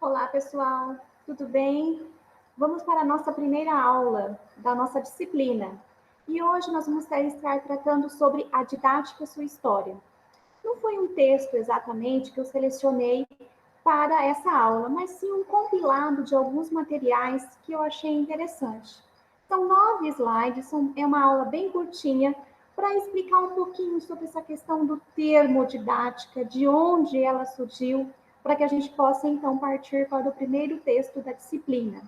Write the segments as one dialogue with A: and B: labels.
A: Olá, pessoal, tudo bem? Vamos para a nossa primeira aula da nossa disciplina. E hoje nós vamos estar tratando sobre a didática e sua história. Não foi um texto exatamente que eu selecionei para essa aula, mas sim um compilado de alguns materiais que eu achei interessante. São 9 slides, é uma aula bem curtinha para explicar um pouquinho sobre essa questão do termo didática, de onde ela surgiu, para que a gente possa, então, partir para o primeiro texto da disciplina.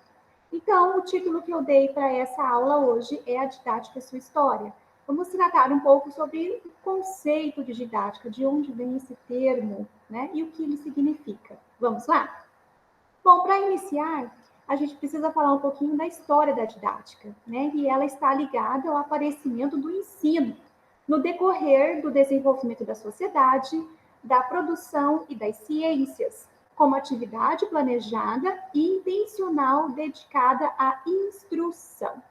A: Então, o título que eu dei para essa aula hoje é A Didática e Sua História. Vamos tratar um pouco sobre o conceito de didática, de onde vem esse termo, né, e o que ele significa. Vamos lá? Bom, para iniciar, a gente precisa falar um pouquinho da história da didática, né, e ela está ligada ao aparecimento do ensino, no decorrer do desenvolvimento da sociedade, da produção e das ciências, como atividade planejada e intencional dedicada à instrução.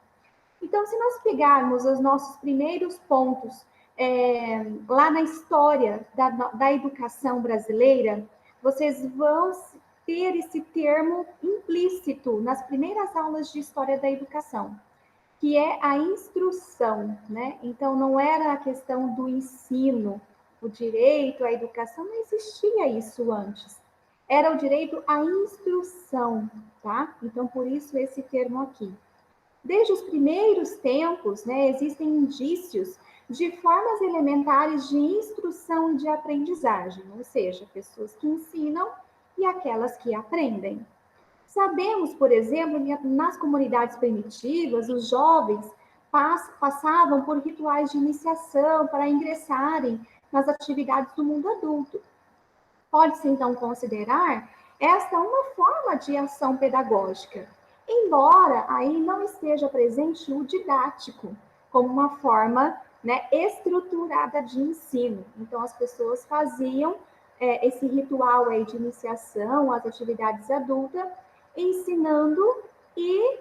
A: Então, se nós pegarmos os nossos primeiros pontos lá na história da educação brasileira, vocês vão ter esse termo implícito nas primeiras aulas de história da educação, que é a instrução, né? Então, não era a questão do ensino, o direito à educação, não existia isso antes. Era o direito à instrução, tá? Então, por isso esse termo aqui. Desde os primeiros tempos, né, existem indícios de formas elementares de instrução e de aprendizagem, ou seja, pessoas que ensinam e aquelas que aprendem. Sabemos, por exemplo, que nas comunidades primitivas, os jovens passavam por rituais de iniciação para ingressarem nas atividades do mundo adulto. Pode-se, então, considerar esta uma forma de ação pedagógica, embora aí não esteja presente o didático, como uma forma, né, estruturada de ensino. Então, as pessoas faziam esse ritual aí de iniciação às atividades adultas, ensinando e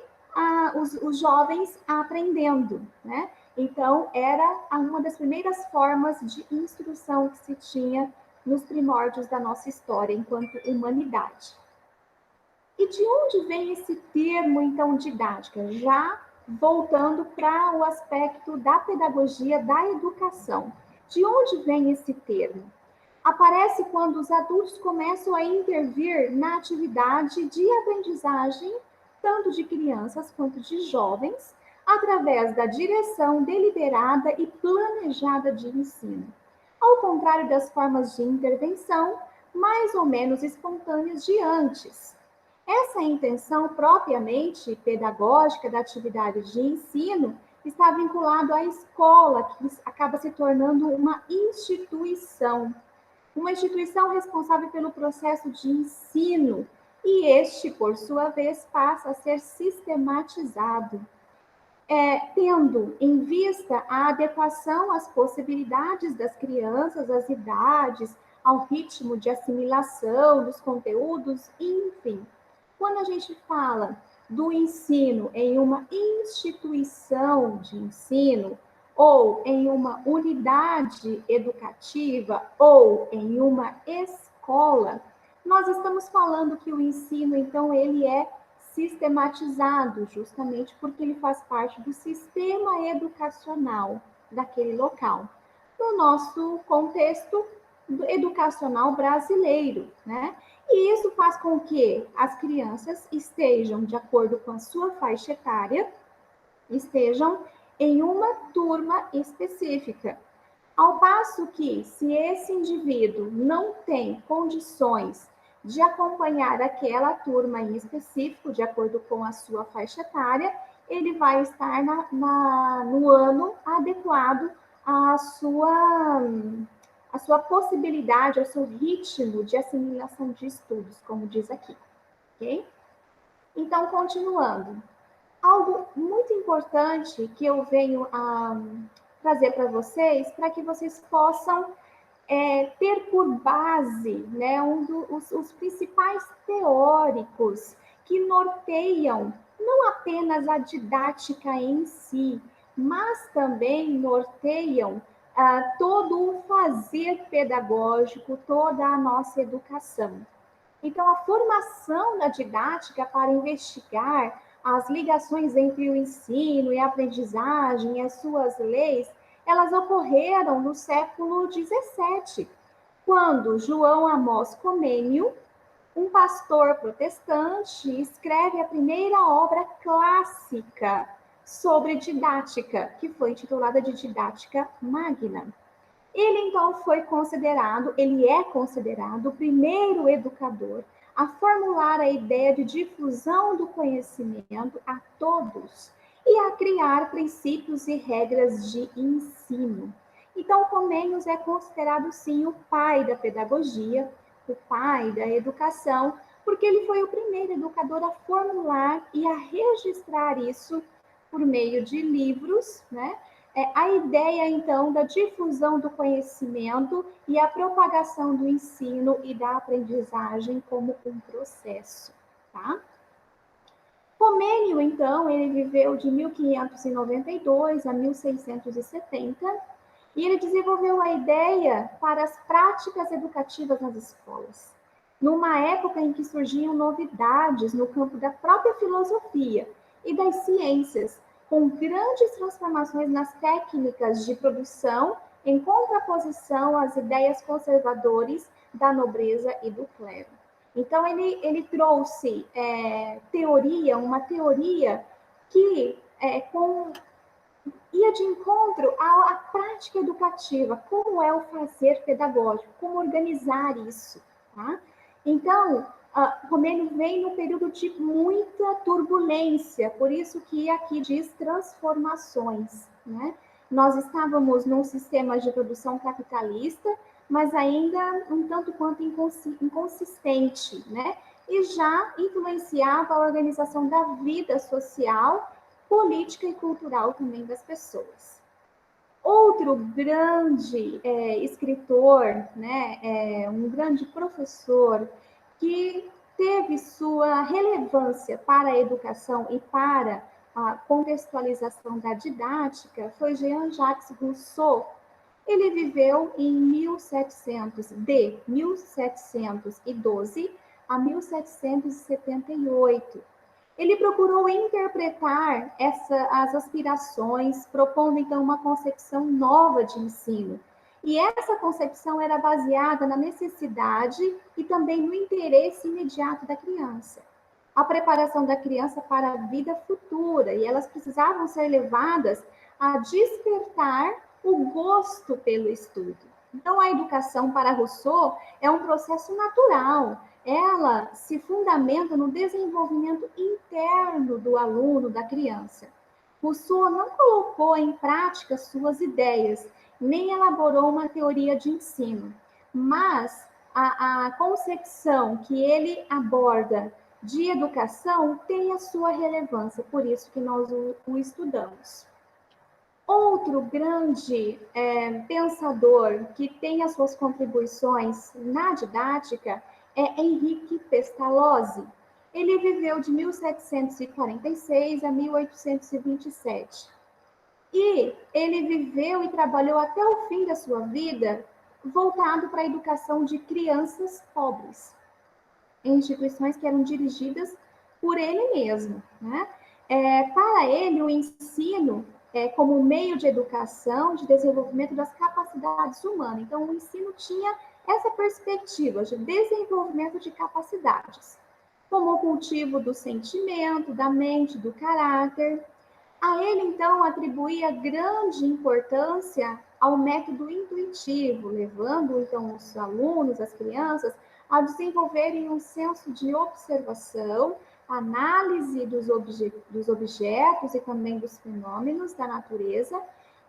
A: os jovens aprendendo, né? Então, era uma das primeiras formas de instrução que se tinha nos primórdios da nossa história enquanto humanidade. E de onde vem esse termo, então, didática? Já voltando para o aspecto da pedagogia, da educação. De onde vem esse termo? Aparece quando os adultos começam a intervir na atividade de aprendizagem, tanto de crianças quanto de jovens, através da direção deliberada e planejada de ensino. Ao contrário das formas de intervenção, mais ou menos espontâneas de antes. Essa intenção propriamente pedagógica da atividade de ensino está vinculado à escola, que acaba se tornando uma instituição responsável pelo processo de ensino, e este, por sua vez, passa a ser sistematizado, tendo em vista a adequação às possibilidades das crianças, às idades, ao ritmo de assimilação dos conteúdos, enfim. Quando a gente fala do ensino em uma instituição de ensino, ou em uma unidade educativa, ou em uma escola, nós estamos falando que o ensino, então, ele é sistematizado, justamente porque ele faz parte do sistema educacional daquele local. No nosso contexto educacional brasileiro, né? E isso faz com que as crianças estejam, de acordo com a sua faixa etária, estejam em uma turma específica. Ao passo que, se esse indivíduo não tem condições de acompanhar aquela turma em específico, de acordo com a sua faixa etária, ele vai estar no ano adequado à sua possibilidade, ao seu ritmo de assimilação de estudos, como diz aqui, ok? Então, continuando. Algo muito importante que eu venho a trazer para vocês, para que vocês possam ter por base, né, os principais teóricos que norteiam não apenas a didática em si, mas também norteiam todo o fazer pedagógico, toda a nossa educação. Então, a formação da didática para investigar as ligações entre o ensino e a aprendizagem e as suas leis, elas ocorreram no século XVII, quando João Amós Comênio, um pastor protestante, escreve a primeira obra clássica sobre didática, que foi intitulada de Didática Magna. Ele então ele é considerado o primeiro educador a formular a ideia de difusão do conhecimento a todos e a criar princípios e regras de ensino. Então, Comênios é considerado sim o pai da pedagogia, o pai da educação, porque ele foi o primeiro educador a formular e a registrar isso por meio de livros, né? A ideia, então, da difusão do conhecimento e a propagação do ensino e da aprendizagem como um processo, tá? Comênio, então, ele viveu de 1592 a 1670 e ele desenvolveu a ideia para as práticas educativas nas escolas, numa época em que surgiam novidades no campo da própria filosofia e das ciências, com grandes transformações nas técnicas de produção, em contraposição às ideias conservadoras da nobreza e do clero. Então, ele trouxe uma teoria que ia de encontro à prática educativa, como é o fazer pedagógico, como organizar isso. Tá? Então, Romênio vem num período de muita turbulência, por isso que aqui diz transformações. Né? Nós estávamos num sistema de produção capitalista, mas ainda um tanto quanto inconsistente, né? E já influenciava a organização da vida social, política e cultural também das pessoas. Outro grande escritor, né, um grande professor que teve sua relevância para a educação e para a contextualização da didática foi Jean-Jacques Rousseau. Ele viveu em 1712 a 1778. Ele procurou interpretar as aspirações, propondo então uma concepção nova de ensino. E essa concepção era baseada na necessidade e também no interesse imediato da criança. A preparação da criança para a vida futura, e elas precisavam ser levadas a despertar o gosto pelo estudo. Então, a educação para Rousseau é um processo natural, ela se fundamenta no desenvolvimento interno do aluno, da criança. Rousseau não colocou em prática suas ideias, nem elaborou uma teoria de ensino, mas a concepção que ele aborda de educação tem a sua relevância, por isso que nós o estudamos. Outro grande pensador que tem as suas contribuições na didática é Henrique Pestalozzi. Ele viveu de 1746 a 1827. E ele viveu e trabalhou até o fim da sua vida voltado para a educação de crianças pobres, em instituições que eram dirigidas por ele mesmo. Né? Para ele, o ensino como meio de educação, de desenvolvimento das capacidades humanas. Então, o ensino tinha essa perspectiva de desenvolvimento de capacidades, como o cultivo do sentimento, da mente, do caráter. A ele, então, atribuía grande importância ao método intuitivo, levando, então, os alunos, as crianças, a desenvolverem um senso de observação, análise dos objetos e também dos fenômenos da natureza,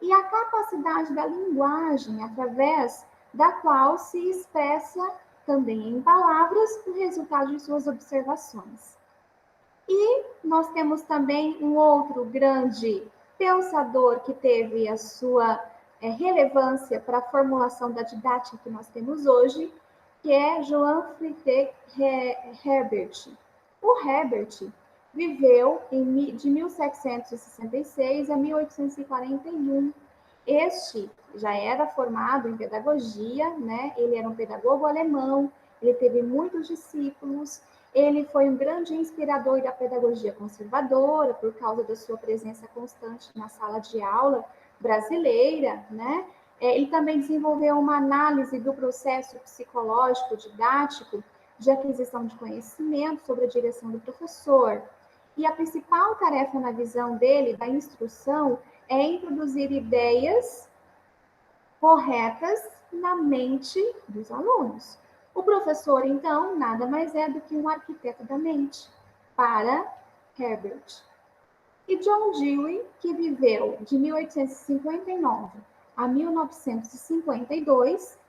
A: e a capacidade da linguagem, através da qual se expressa também em palavras o resultado de suas observações. E nós temos também um outro grande pensador que teve a sua relevância para a formulação da didática que nós temos hoje, que é Johann Friedrich Herbert. O Herbert viveu de 1766 a 1841. Este já era formado em pedagogia, né? Ele era um pedagogo alemão, ele teve muitos discípulos, ele foi um grande inspirador da pedagogia conservadora, por causa da sua presença constante na sala de aula brasileira, né? Ele também desenvolveu uma análise do processo psicológico didático de aquisição de conhecimento sobre a direção do professor. E a principal tarefa na visão dele, da instrução, é introduzir ideias corretas na mente dos alunos. O professor, então, nada mais é do que um arquiteto da mente, para Herbert. E John Dewey, que viveu de 1859 a 1952,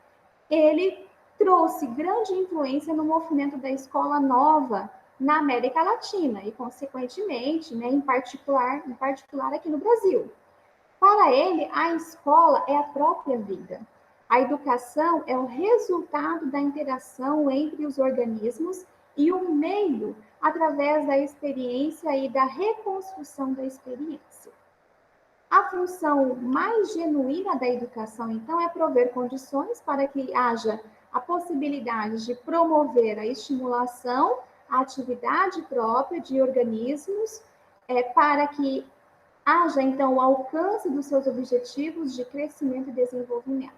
A: ele trouxe grande influência no movimento da escola nova na América Latina e, consequentemente, né, em particular aqui no Brasil. Para ele, a escola é a própria vida. A educação é o resultado da interação entre os organismos e o meio através da experiência e da reconstrução da experiência. A função mais genuína da educação, então, é prover condições para que haja a possibilidade de promover a estimulação, a atividade própria de organismos, para que haja, então, o alcance dos seus objetivos de crescimento e desenvolvimento.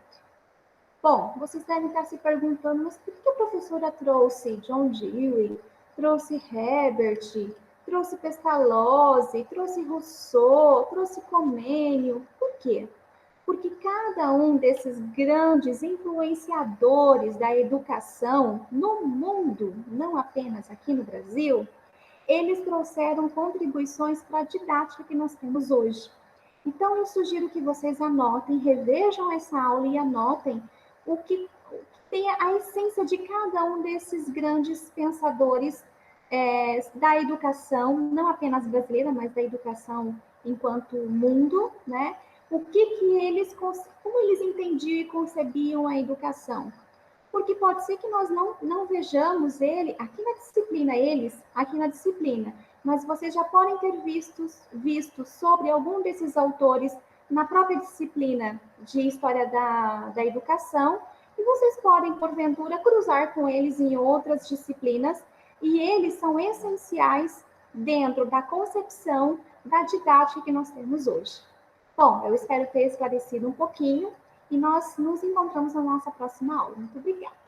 A: Bom, vocês devem estar se perguntando, mas por que a professora trouxe John Dewey, trouxe Herbert, trouxe Pestalozzi, trouxe Rousseau, trouxe Comênio? Por quê? Porque cada um desses grandes influenciadores da educação no mundo, não apenas aqui no Brasil, eles trouxeram contribuições para a didática que nós temos hoje. Então, eu sugiro que vocês anotem, revejam essa aula e anotem o que tem a essência de cada um desses grandes pensadores da educação, não apenas brasileira, mas da educação enquanto mundo, né? O que eles, como eles entendiam e concebiam a educação. Porque pode ser que nós não vejamos eles aqui na disciplina, mas vocês já podem ter visto sobre algum desses autores na própria disciplina de História da Educação, e vocês podem, porventura, cruzar com eles em outras disciplinas, e eles são essenciais dentro da concepção da didática que nós temos hoje. Bom, eu espero ter esclarecido um pouquinho, e nós nos encontramos na nossa próxima aula. Muito obrigada.